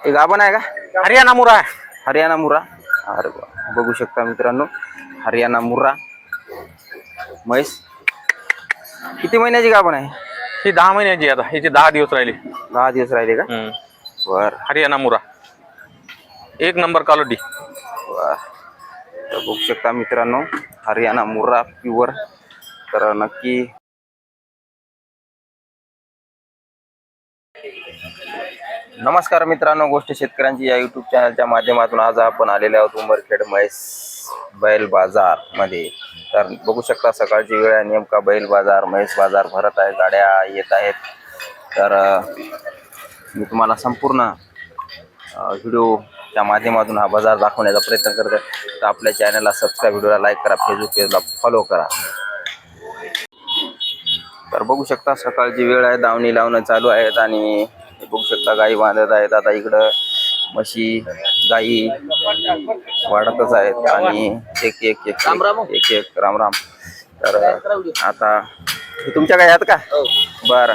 हे गाभण आहे का? हरियाणा मुरा आहे. हरियाणा मुर्रा. अरे बघू शकता मित्रांनो, हरियाणा मुर्रा म्हैस. किती महिन्याची गाभण आहे? ही 10 महिन्याची आता, हिचे 10 दिवस राहिले. 10 दिवस राहिले का? बर. हरियाणा मुरा एक नंबर क्वालिटी. बर. तर बघू शकता मित्रांनो, हरियाणा मुर्रा प्युअर. तर नक्की नमस्कार मित्रांनो, गोष्ट शेतकऱ्यांची या युट्यूब चॅनलच्या माध्यमातून आज आपण आलेले आहोत उमरखेड म्हैस बैल बाजार मध्ये. तर बघू शकता सकाळची वेळ आहे, नेमका बैल बाजार म्हैस बाजार भरत आहे, गाड्या येत आहेत. तर मी तुम्हाला संपूर्ण व्हिडिओच्या माध्यमातून हा बाजार दाखवण्याचा प्रयत्न करत आहे. तर आपल्या चॅनलला सबस्क्राईब, व्हिडिओला लाईक करा, फेसबुक पेजला फॉलो करा. तर बघू शकता सकाळची वेळ आहे, दावणी लावणं चालू आहेत आणि बघू शकता गाई बांधत आहेत. आता इकडं म्हशी गाई वाढतच आहेत आणि एक एक एक एक एक राम राम. तर आता तुमच्या गाई आहेत का? बरं.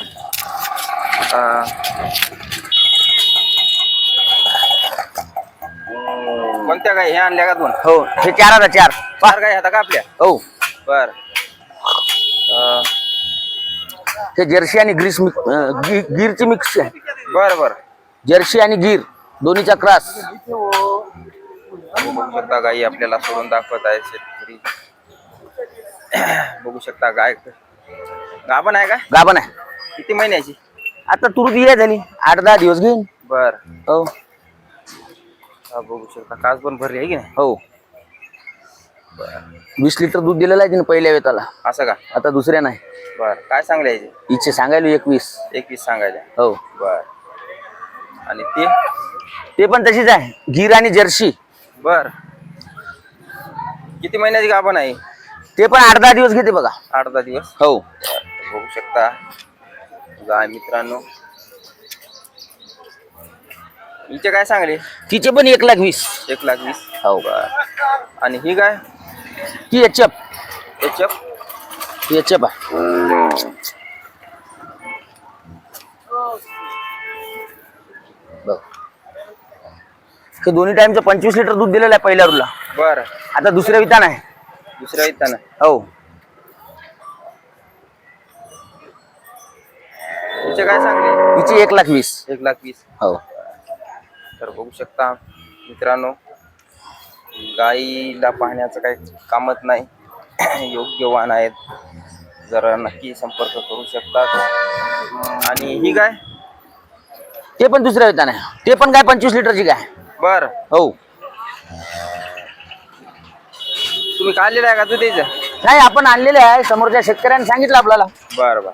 कोणत्या गाई हे आणल्या का दोन? हो, हे 4 चार गाई आहेत का आपल्या? हो. बर. हे जर्सी आणि गिरची मिक्स आहे. बर बर. जर्सी आणि गिर दोन्हीचा क्रॉस. बघू शकता गाई आपल्याला सोडून दाखवत आहे शेतकरी. बघू शकता गाय गाभण आहे का? गाभण आहे. किती महिन्याची? आता तुरती ये झाली, 8-10 दिवस घेईन. बर. हो. बघू शकता काच पण भरली आहे की नाही? हो. 20 लिटर दूध दिलेलं आहे तिने पहिल्या वेताला. असं का? आता दुसऱ्या नाही. बर. काय सांगले याचे? हिचे सांगायला 21 सांगायला. हो. बर. आणि ते पण तशीच आहे, गिर आणि जर्सी. बर. किती महिन्याची गाभण आहे? ते पण 8-10 दिवस घेते बघा. 8-10 दिवस. हो. बघू शकता गाय मित्रांनो. हिचे काय सांगले? तिचे पण 1,20,000. 1,20,000. हो. बर. आणि ही गाय? ती एचएफ एचएफ आहे. हे दोन्ही टाइमचं 25 लिटर दूध दिलेलं आहे पहिल्या रूला. बर. आता दुसऱ्या वितान आहे. दुसऱ्या वितान? हो. हिचे काय सांगले? हिची 1,20,000. 1,20,000. हो. तर बघू शकता मित्रांनो, गाईला पाहण्याचं काही कामच नाही, योग्य वाहन आहेत. जरा नक्की संपर्क करू शकतात. आणि ही गाय? ते पण दुसऱ्या वितान आहे. ते पण काय 25 लिटरची गाय. बर. हो. तुम्ही काढलेलं आहे का तू त्याचं? नाही, आपण आणलेले आहे, समोरच्या शेतकऱ्यांनी सांगितलं आपल्याला. बर बर.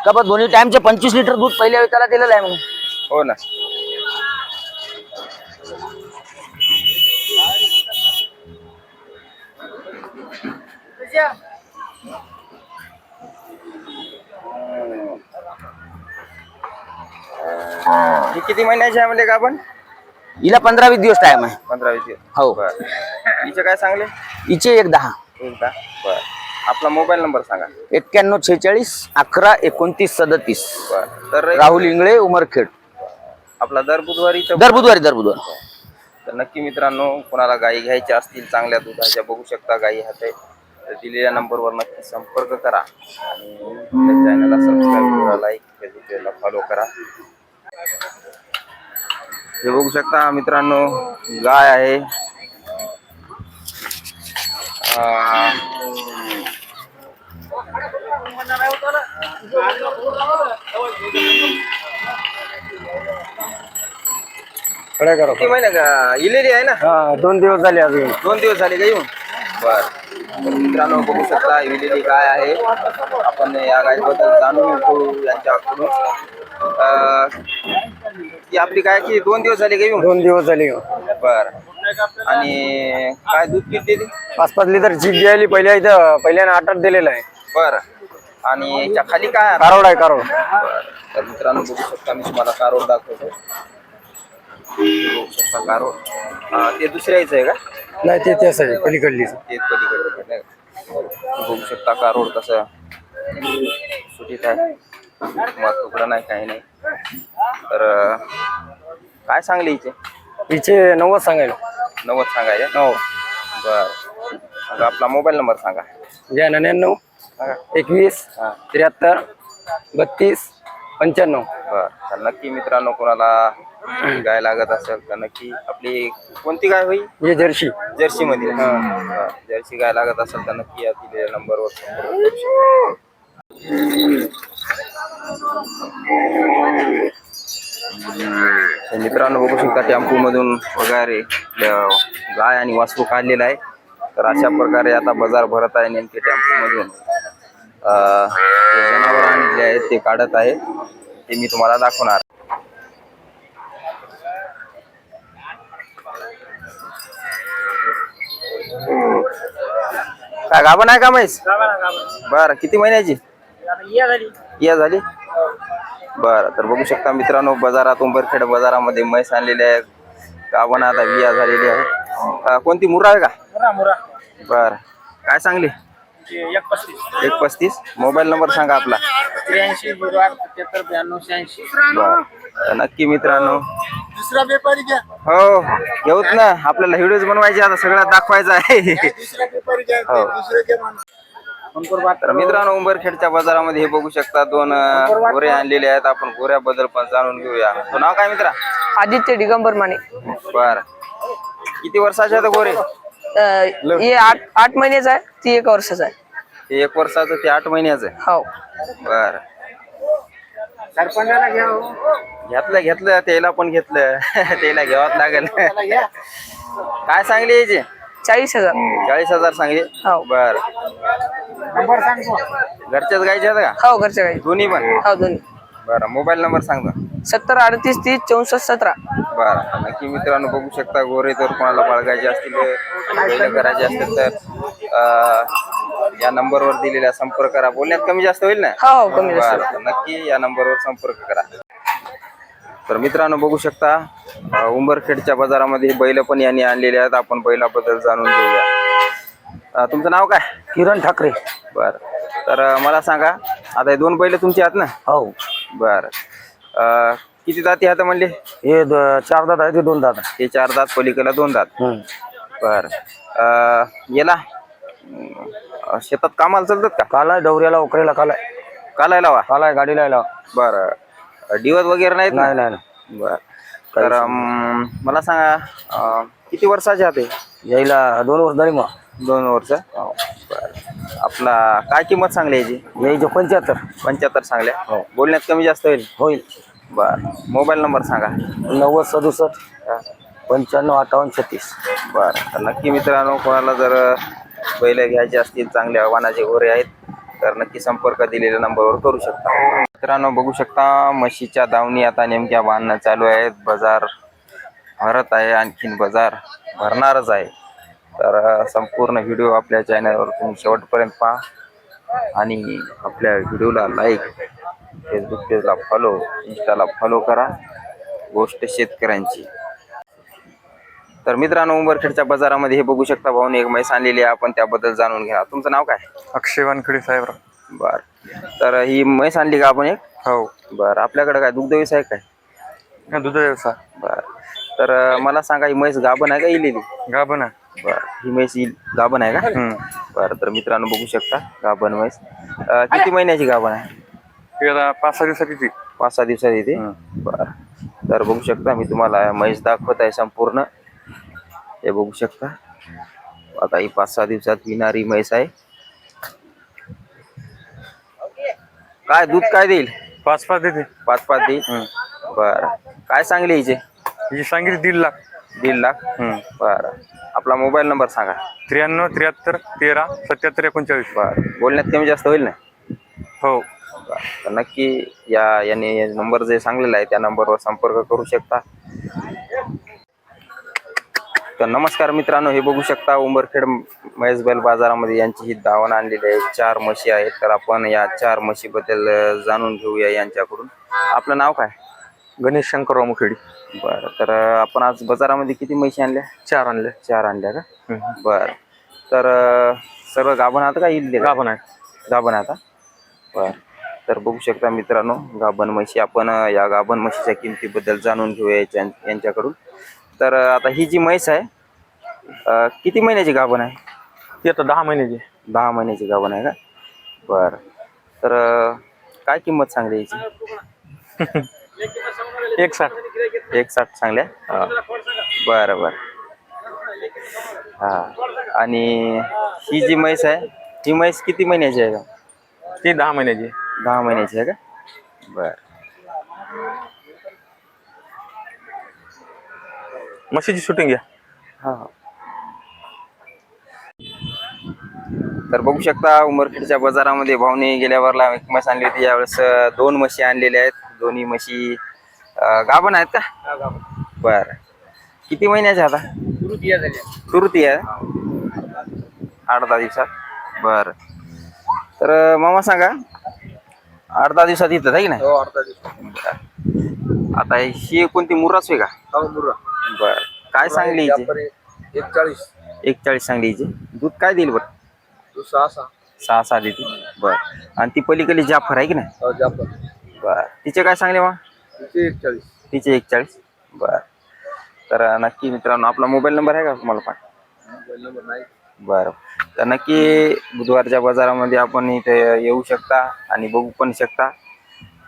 का बा दोन्ही टाइमचे 25 लिटर दूध पहिल्या वेताला दिलेलं आहे म्हणून. हो ना. ही किती महिन्याची आहे म्हणजे का आपण? हिला 15-20 दिवस टाइम आहे. 15-20 दिवस. हो. बर. हिचे काय सांगले? हिचे 1,10,000. एकदा. बर. आपला मोबाईल नंबर सांगा. 9146 11 29 37. बर. तर राहुल इंगळे, उमरखेड. आपला दर बुधवारी. दर बुधवारी. तर नक्की मित्रांनो, कोणाला गाई घ्यायच्या असतील चांगल्या दुधाच्या, बघू शकता गाई हात आहे, तर दिलेल्या नंबरवर नक्की संपर्क करा आणि चॅनलला सबस्क्राईब करा, लाईक, फेसबुकला फॉलो करा. हे बघू शकता मित्रांनो, गाय आहे. किती महिने का इलेली आहे ना? 2 दिवस झाले अजून. 2 दिवस झाले का येऊन? बर. तर मित्रांनो बघू शकता इलेली गाय आहे. आपण या गायबद्दल जाणून घेऊ यांच्याकडून. ती आपली गाय की 2 दिवस झाले का येऊन? 2 दिवस झाले. बर. आणि काय दूध किती देते? 5-5 लिटर चीक द्यायली पहिल्याने 8 दिलेलं आहे. बर. आणि याच्या खाली काय? कारोड आहे, कारोड. तर मित्रांनो बघू शकता, मी तुम्हाला कारोड दाखवतो. बघू शकता कारोड. ते दुसऱ्या यायचं आहे का? नाही, ते तेच आहे, पलीकडली. ते पलीकडे बघू शकता कारोड कसं सुटीत आहे. तुकडं नाही काही नाही. तर काय सांगली हिचे? हिचे 90 सांगायला. 90 सांगायचे. हो. बर, मग आपला मोबाईल नंबर सांगा. 99 सांगा. 21 हा. 73 32 95. बर, तर नक्की मित्रांनो कोणाला गाय लागत असेल तर नक्की आपली कोणती गाय होईल? हे जर्सी. जर्सी मध्ये. जर्सी गाय लागत असेल तर नक्की या दिलेल्या नंबरवर संपर्क करू शकता. तर मित्रांनो बघू शकता टेम्पो मधून वगैरे गाय आणि वासरू काढलेला आहे. तर अशा प्रकारे आता बाजार भरत आहे. नेमके टेम्पो मधून जनावर आणले आहेत ते काढत आहे, ते मी तुम्हाला दाखवणार. काय गाभण आहे का म्हैस? बर, किती महिन्याची? या झाली. बर, तर बघू शकता मित्रांनो बाजारात उंबरखेड बाजारामध्ये म्हैस आणलेली आहे. गाभण आता विया झालेली आहे. कोणती मुरा आहे का? बर, काय सांगली? 135. मोबाईल नंबर सांगा आपला. 83 08 75 92 86. बर, तर नक्की मित्रांनो दुसरा व्यापारी घ्या. हो घेऊत ना, आपल्याला व्हिडिओज बनवायचे आता सगळ्यात दाखवायचं आहे. दुसरा व्यापारी घ्या. हो. दुसरे घ्या माणूस. तर मित्रांनो उंबरखेडच्या बाजारामध्ये हे बघू शकता 2 गोरे आणलेले आहेत. आपण गोऱ्याबद्दल पण जाणून घेऊया. तो नाव काय मित्रा? आदित्य दिगंबर माने. बर, किती वर्षाचे आहेत गोरे? हे 8 महिन्याचा आहे, ती 1 वर्षाचा आहे. ते 1 वर्षाचं, ते 8 महिन्याचं आहे. हो. बर, सरपंचाला घ्या. घेतलं त्याला पण घेतलं. त्याला घ्यावंच लागेल. काय सांगली याची? 40,000. 40,000 सांगली. हो. बर, नंबर सांगतो. घरच्याच गायचे आहेत का? हो, घरच्या गाई. दोन्ही पण? हो, दोन्ही. बरं, मोबाईल नंबर सांगा. 70 38 30 64 17. बरं, नक्की मित्रांनो बघू शकता गोरे तर कोणाला बाळगायचे असतील, बैल करायचे असतील तर या नंबरवर दिलेला संपर्क करा. बोलण्यात कमी जास्त होईल ना? हो, कमी जास्त. बरं, नक्की या नंबरवर संपर्क करा. तर मित्रांनो बघू शकता उंबरखेडच्या बाजारामध्ये बैल पण यांनी आणलेले आहेत. आपण बैलाबद्दल जाणून घेऊया. तुमचं नाव काय? किरण ठाकरे. बर, तर मला सांगा आता हे 2 बैल तुमचे आहेत ना? हो. बर, किती दाती आहेत म्हणले? हे 4 दात आहे, ते 2 दात आहे. ते 4 दात, पलीकडला 2 दात. बर, याला शेतात कामाला चालतात का? कालाय डवऱ्याला ओकरेला कालाय. कालाय लावा. कालाय गाडीला लावा. बर, दिवस वगैरे नाहीत ना? नाही. बर, तर मला सांगा किती वर्षाचे आहेत? यायला 2 वर्ष झाली मग. 2 वर्ष. बर, आपला काय किंमत सांगली याची? यायचे 75. 75 सांगल्या. बोलण्यात कमी जास्त होईल? बर, मोबाईल नंबर सांगा. 90 67 95 58 36. बर, तर नक्की मित्रांनो कोणाला जर बैल घ्यायचे असतील, चांगले आव्हानाचे गोरे आहेत तर नक्की संपर्क दिलेल्या नंबरवर करू शकता. मित्रांनो बघू शकता म्हशीच्या दावणी आता नेमक्या बांधणं चालू आहेत. बाजार भरत आहे, आणखीन बाजार भरणारच आहे. तर संपूर्ण व्हिडिओ आपल्या चॅनलवर तुम्ही शेवटपर्यंत पहा आणि आपल्या व्हिडिओला लाईक, फेसबुक पेजला फॉलो, इंस्टाला फॉलो करा. गोष्ट शेतकऱ्यांची. तर मित्रांनो उंबरखेडच्या बाजारामध्ये हे बघू शकता भाऊने एक म्हैस आणलेली आहे. आपण त्याबद्दल जाणून घ्या. तुमचं नाव काय? अक्षय वानखडे साहेब. बर, तर ही म्हैस आणली का आपण एक? हो. बर, आपल्याकडे काय दुग्ध व्यवसाय काय? दूध व्यवसाय. बर, तर मला सांगा ही म्हैस गाभण आहे का इलेली? गाभण आहे. बर, ही म्हैस गाभण आहे का? बर, तर मित्रांनो बघू शकता गाभण म्हैस. किती महिन्याची गाभण आहे? 5-6 दिवसाची. 5-6 दिवसात येते. बर, तर बघू शकता मी तुम्हाला म्हैस दाखवत आहे संपूर्ण. हे बघू शकता आता ही 5-6 दिवसात विणारी म्हैस आहे. काय दूध काय देईल? 5-5 देते. 5-5 देईल. बर, काय सांगली हिचे? ही सांगितली 1.5 लाख. 1.5 लाख. बर, आपला मोबाईल नंबर सांगा. 93 73 13 77 39. बर, बोलण्यात कमी जास्त होईल ना? हो. तर नक्की याने नंबर जे सांगलेला आहे त्या नंबरवर संपर्क करू शकता. तर नमस्कार मित्रांनो, हे बघू शकता उंबरखेड म्हैस बैल बाजारामध्ये यांची ही दावण आणलेली आहे. 4 म्हशी आहेत. तर आपण या 4 म्हशीबद्दल जाणून घेऊया यांच्याकडून. आपलं नाव काय? गणेश शंकरराव मुखेडी. बरं, तर आपण आज बाजारामध्ये किती म्हशी आणल्या? 4 आणले. 4 आणल्या का? बर, तर सर्व गाभण आता का इल्ले? गाभण आहे. गाभण आता. बर, तर बघू शकता मित्रांनो गाभण म्हशी. आपण या गाभण म्हशीच्या किमतीबद्दल जाणून घेऊया यांच्याकडून. तर आता ही जी म्हैस आहे किती महिन्याची गाभण आहे? ती आता 10 महिन्याची. 10 महिन्याची गाभण आहे का? बरं. तर काय किंमत सांगली याची? 160. 160 सांगल्या. बरं बरं. हा. आणि ही जी म्हैस आहे ही म्हैस किती महिन्याची आहे का? ती 10 महिन्याची. 10 महिन्याची आहे का? बर. म्हशीची शूटिंग घ्या. हा. तर बघू शकता उमरखेडच्या बाजारामध्ये भावने गेल्यावरला एक म्हैस आणली होती. यावेळेस 2 म्हशी आणलेल्या आहेत. दोन्ही म्हशी गाभण आहेत का? बर. किती महिन्याच्या आता? तुरती आहे. 8-10 दिवसात. बर. तर मामा सांगा 8-10 दिवसात येतात आहे की नाही? आता ही कोणती मुर्राच आहे का? बर. काय सांगली हिची? 41 सांगली हिची. दूध काय देईल बरं? 6 देते. बर. आणि ती पलीकडे जाफर आहे की नाही? बर. तिचे काय सांगले मग? तिचे 41. बर. तर नक्की मित्रांनो आपला मोबाईल नंबर आहे का तुम्हाला? बरं. तर नक्की बुधवारच्या बाजारामध्ये आपण इथे येऊ शकता आणि बघू पण शकता.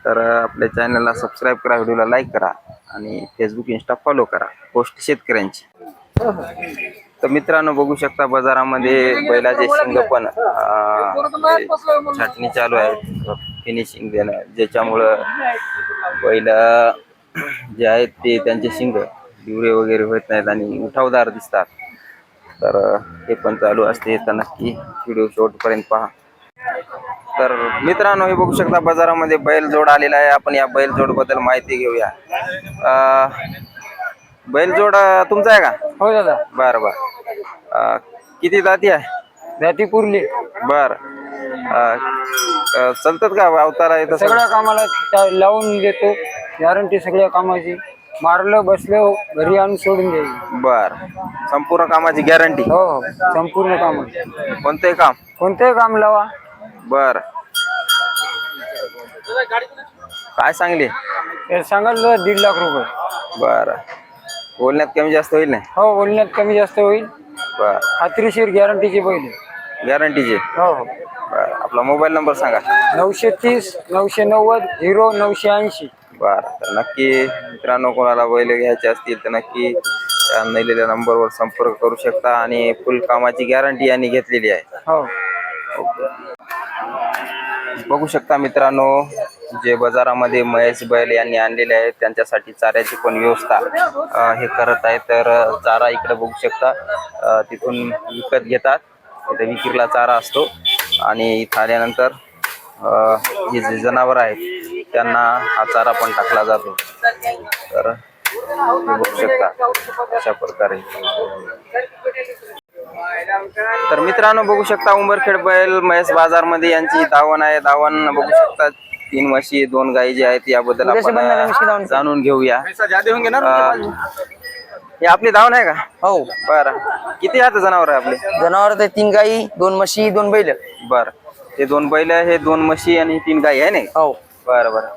तर आपल्या चॅनलला सबस्क्राईब करा, व्हिडिओला लाईक करा आणि फेसबुक इंस्टा फॉलो करा. पोस्ट शेतकऱ्यांची. तर मित्रांनो बघू शकता बाजारामध्ये बैलाचे शिंग पण छाटणी चालू आहे. फिनिशिंग देणं ज्याच्यामुळं बैल जे आहेत ते त्यांचे शिंग दिवरे वगैरे होत नाहीत आणि उठावदार दिसतात. तर हे पण चालू असते. तर नक्की व्हिडिओ शेवटपर्यंत पहा. तर मित्रांनो हे बघू शकता बाजारामध्ये बैलजोड आलेला आहे. आपण या बैलजोड बद्दल माहिती घेऊया. बैलजोड तुमचा आहे का? हो दादा. बरं बरं. किती जाती आहे? जाती पुरली. बर. चालतात का अवतारा येतं? सगळ्या कामाला लावून देतो. गॅरंटी सगळ्या कामाची. मारलं बसलं घरी आणून सोडून द्यायची. बर. संपूर्ण कामाची गॅरंटी? हो हो. संपूर्ण काम. कोणतंही काम? कोणतंही काम लावा. बर. काय सांगली? सांगाल 1.5 लाख रुपये. बर. बोलण्यात कमी जास्त होईल नाही? हो बोलण्यात कमी जास्त होईल. बर. खात्रीशीर गॅरंटीची बैल. गॅरंटीचे? हो हो. बर. आपला मोबाईल नंबर सांगा. 930 990 0980. बर. तर नक्की मित्रांनो कोणाला बैल घ्यायचे असतील तर नक्की त्या दिलेल्या नंबरवर संपर्क करू शकता आणि फुल कामाची गॅरंटी यांनी घेतलेली आहे. हो. बघू शकता मित्रांनो जे बाजारामध्ये महेश बैल यांनी आणलेले आहेत त्यांच्यासाठी चाऱ्याची पण व्यवस्था हे करत आहे. तर चारा इकडे बघू शकता तिथून विकत घेतात. इथे विक्रीला चारा असतो आणि इथं आल्यानंतर हे जे जनावर आहेत त्यांना हा चारा पण टाकला जातो. तर बघू शकता अशा प्रकारे. तर मित्रांनो बघू शकता उंबरखेड बैल महेश बाजारमध्ये यांची दावण आहे. दावण बघू शकता 3 म्हशी 2 गाई जे आहेत याबद्दल आपण जाणून घेऊया. हे आपली दावण आहे का? हो. बरं. किती आहेत जनावर आहे आपले? जनावर 3 गाई 2 म्हशी 2 बैल. बर. ते 2 बैल हे 2 म्हशी आणि 3 गाई आहे नाही? हो. बरं बरं.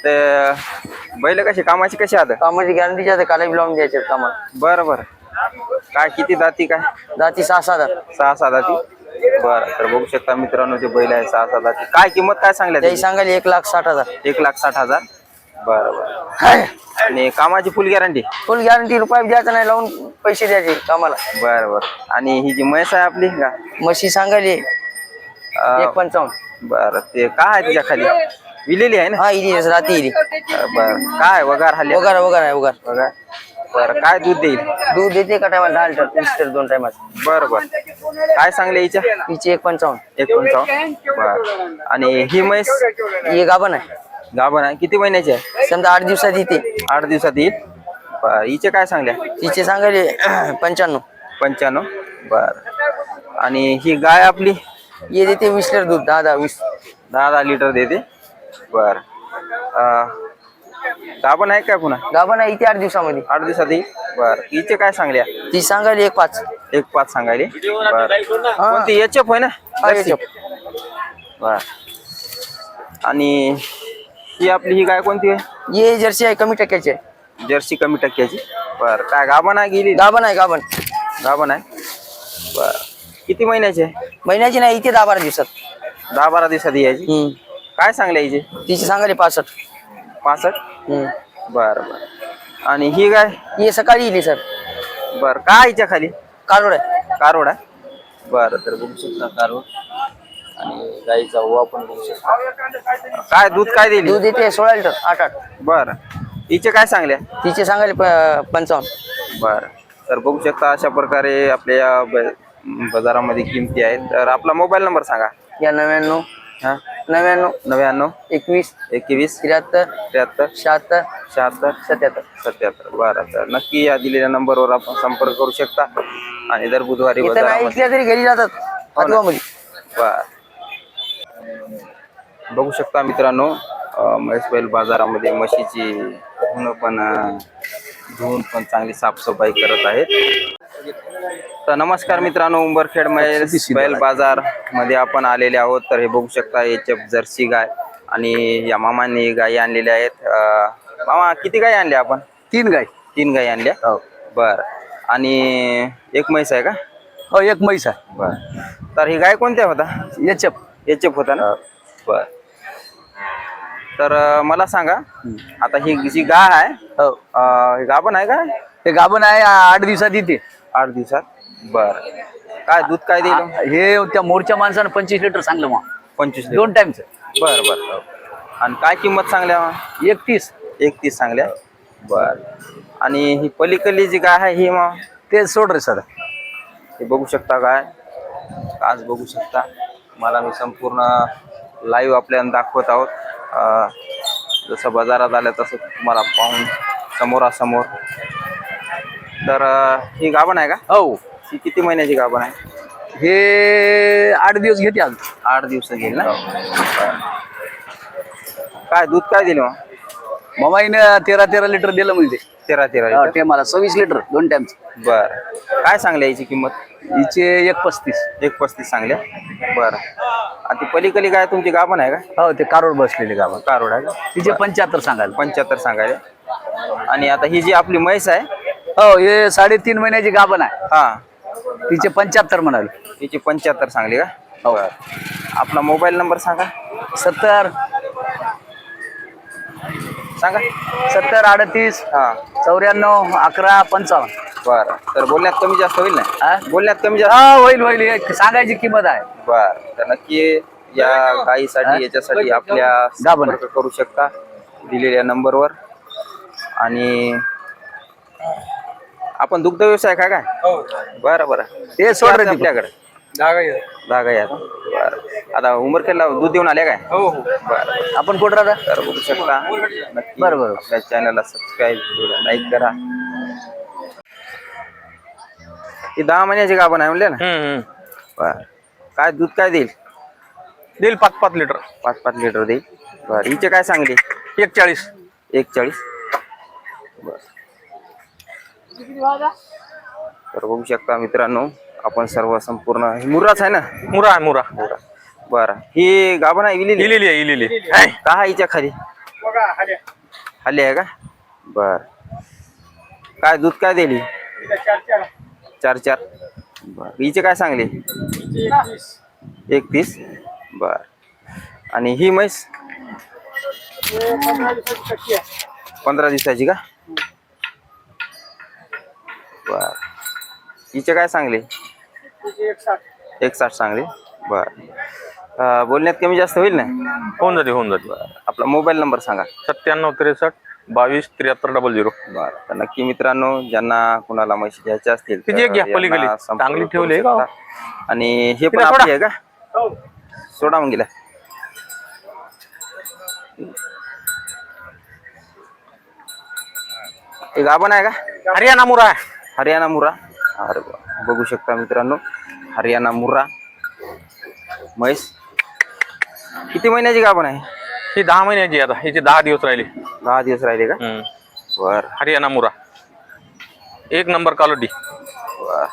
ते बैल कशी कामाची कशी आहेत? कामाची गॅरंटीची आहे. काला लावून द्यायचे कामाला. बरं बरं. काय किती दाती काय? जाती 6-7 दाती. बरं. तर बघू शकता मित्रांनो ते बैल आहे 6 दाती. काय किंमत काय सांगल्या? त्याची सांगायला 1,60,000. 1,60,000. बरं बरं. आणि कामाची फुल गॅरंटी? फुल गॅरंटी. रुपये द्यायचा नाही लावून पैसे द्यायचे कामाला. बरं बरं. आणि ही जी म्हैस आहे आपली का? म्हशी सांगायली 1,55. बरं. ते काय आहे तिच्या खाली? विलेली आहे ना? हा इली राती इली. बरं. काय वगार हल्ली? वगार आहे वगार. वगार. बरं. काय दूध देईल? दूध देते का टायमाला 10 लिटर 20 लिटर 2 टायमाला. बरं बरं. काय सांगले हिच्या? हिची 1,55. 1,55. बरं. आणि ही म्हैस? ही गाभण आहे. गाभण आहे. किती महिन्याची आहे? समजा 8 दिवसात येते. 8 दिवसात येईल. बरं. हिचे काय सांगल्या? तिचे सांगायले 95. 95. बरं. आणि ही गाय आपली? ये देते 20 लिटर दूध. 10-20. 10 लिटर देते. बरं. गाभण आहे काय पुन्हा? गाभण आहे इथे 8 दिवसामध्ये. 8 दिवसात येईल. बरं. हिचे काय सांगल्या? ती सांगायली 1,5. 1,5 सांगायले. बरं. कोणती एचएफ होय ना? हा, HF. बरं. आणि ही आपली ही गाय कोणती आहे? ये जर्सी आहे, कमी टक्क्याची आहे. जर्सी कमी टक्क्याची. बर, काय गाभण आहे गेली? गाभण आहे, गाभण. गाभण आहे. बर, किती महिन्याची आहे? महिन्याची नाही, इथे 10-12 दिवसात. 10-12 दिवसात यायची. काय सांगले यायची? तिची सांगाले 65. 65. बर बर. आणि ही गाय? ये सकाळी येईल सर. बर, काय हिच्या खाली? कारोड आहे. कारोड आहे. बरं, तर बघू शकता कारोड. आणि गाईचा ओवा पण बघू शकता. काय दूध काय दिली? दूध येते 16 लिटर, 8-8. बर, हिचे काय सांगल्या? तिचे सांगाले 55. बर, तर बघू शकता अशा प्रकारे आपल्या या बाजारामध्ये किमती आहेत. तर आपला मोबाईल नंबर सांगा. या 99 हा, 99 99 21 21 73 73 76 76 77. 77. बरं, तर नक्की या दिलेल्या नंबरवर आपण संपर्क करू शकता. आणि दर बुधवारी इथं नाही बाजारामध्ये. इथल्या तरी घरी जातात आजोबामध्ये. बर, बघू शकता मित्रांनो, म्हैसबैल बाजारामध्ये म्हशीची धुवून पण चांगली साफसफाई करत आहेत. तर नमस्कार मित्रांनो, उंबरखेड म्हैस बैल बाजार मध्ये आपण आलेले आहोत. तर हे बघू शकता HF जर्सी गाय आणि या मामांनी गायी आणलेल्या आहेत. मामा, किती गायी आणल्या आपण? 3 गाय. 3 गायी आणल्या. हो. बर, आणि एक म्हैस आहे का? हो, एक म्हैस आहे. बर, तर ही गाय कोणत्या होता? HF होता ना? बर, तर मला सांगा, आता ही जी गाय आहे, हो, ही गाभण आहे का? ते गाभण आहे, 8 दिवसात येते. 8 दिवसात. बर, काय दूध काय दिलं? हे त्या मोरच्या माणसानं 25 लिटर सांगलं मग. 25 लिटर. 2 टाइमचं. बर बर. आणि काय किंमत सांगल्या? 31. 31 सांगल्या. बर, आणि ही पलीकडली जी गाय आहे ही मग? ते सोड रे सर. हे बघू शकता गाय, आज बघू शकता. मला मी संपूर्ण लाईव्ह आपल्याला दाखवत आहोत. जसं बाजारात आलं तसं तुम्हाला पाहून समोरासमोर. तर ही गाभण आहे का? हो. ही किती महिन्याची गाभण आहे? हे 8 दिवस घेते आज. 8 दिवस घेईल ना? काय दूध काय दिलं मग? ममाईनं 13 लिटर दिलं म्हणजे. 13 हा, ते मला 26 लिटर 2 टाइमचं. बर, काय सांगल्या याची किंमत? हिचे 1.35. 1.35 सांगल्या. बरं, आणि ती पलीकडली गाय तुमची गाभण आहे का? हो, ते कारोड बसलेले गावात. कारोड आहे का? तिचे 75 सांगायला. 75 सांगायला. आणि आता ही जी आपली म्हैस आहे, हो, हे 3.5 महिन्याची गाभण आहे. हा, तिचे 75 म्हणाले. तिची 75 सांगली का? हो. बरं. आपला मोबाईल नंबर सांगा. 70 सांगा. 38 हा, 94 11 55. बरं, तर बोलण्यात कमी जास्त होईल ना? हा? बोलण्यात कमी जास्त. हा, होईल होईल. एक सांगायची किंमत आहे. बरं, तर नक्की या गायीसाठी याच्यासाठी आपल्या गाभण. संपर्क करू शकता दिलेल्या नंबरवर. आणि आपण दुग्ध व्यवसाय का काय? बरं बरं. हे सोड रे आपल्याकडे 10 गायी आहेत. बरं, आता उमरखेडला दूध देऊन आले काय? हो. बरं, आपण कुठं राहता? तर बघू शकता. नक्की बरं, बरं. आपल्या चॅनलला सबस्क्राईब, लाईक करा. ही 10 महिन्याची गाभण आहे म्हणले ना? बरं, काय दूध काय देईल? देईल 5-5 लिटर. 5-5 लिटर देईल. बरं, हिचे काय सांगली? 1.40. 1.40. बर, तर बघू शकता मित्रांनो, आपण सर्व संपूर्ण मुर्राच आहे ना? मुरा आहे मुरा. बरं, ही गाभण आहे विलेली? इलेली आहे इलेली. का आहे हिच्या खाली? खाली आहे का? बर, काय दूध काय दिली? 4-4. बर, हिचे काय सांगली? 31. बर, आणि ही म्हैस 15 दिवसाची का? बर, हिचे काय सांगले? 1.60 सांगले. बर, बोलण्यात कमी जास्त होईल ना? होऊन जाते. बरं, आपला मोबाईल नंबर सांगा. 97 63 22 73 00. बरं, तर नक्की मित्रांनो, ज्यांना कुणाला म्हशी घ्यायच्या असतील तिची एक घ्या यांना पलीकडे. संपर्क चांगली करू ठेवली आहे का? शकता. आणि हे पण तिला आपली आहे का? सोडा मग गेला. हे गाभण आहे का? हरियाणा मुरा आहे. हरियाणा मुर्रा. अरे वा, बघू शकता मित्रांनो, हरियाणा मुर्रा म्हैस. किती महिन्याची गाभण आहे? ही 10 महिन्याची आहे. आता हिचे 10 दिवस राहिले. 10 दिवस राहिले का? बर हरियाणा मुरा, 1 नंबर क्वालिटी. बर,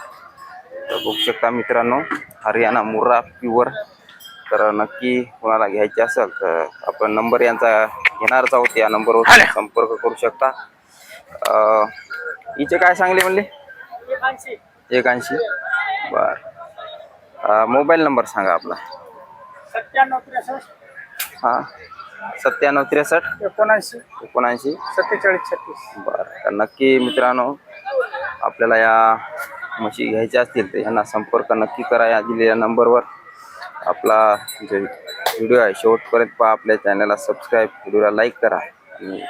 तर बघू शकता मित्रांनो, हरियाणा मुर्रा प्युअर तर नक्की कोणाला घ्यायची असेल तर आपण नंबर यांचा घेणारच आहोत, या नंबरवर संपर्क करू शकता. हिचे काय सांगले म्हणले? 81. बर. मोबाईल नंबर सांगा आपला. 9763 हां 9763 79 79. 4736. बरं, तर नक्की मित्रांनो आपल्याला या म्हशी घ्यायच्या असतील तर यांना संपर्क नक्की करा या दिलेल्या नंबरवर. आपला जो व्हिडिओ आहे शेवटपर्यंत पहा. आपल्या चॅनलला सबस्क्राईब, व्हिडिओला लाईक करा आणि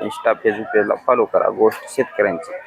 इंस्टा फेसबुक पेजला फॉलो करा गोष्ट शेतकऱ्यांची.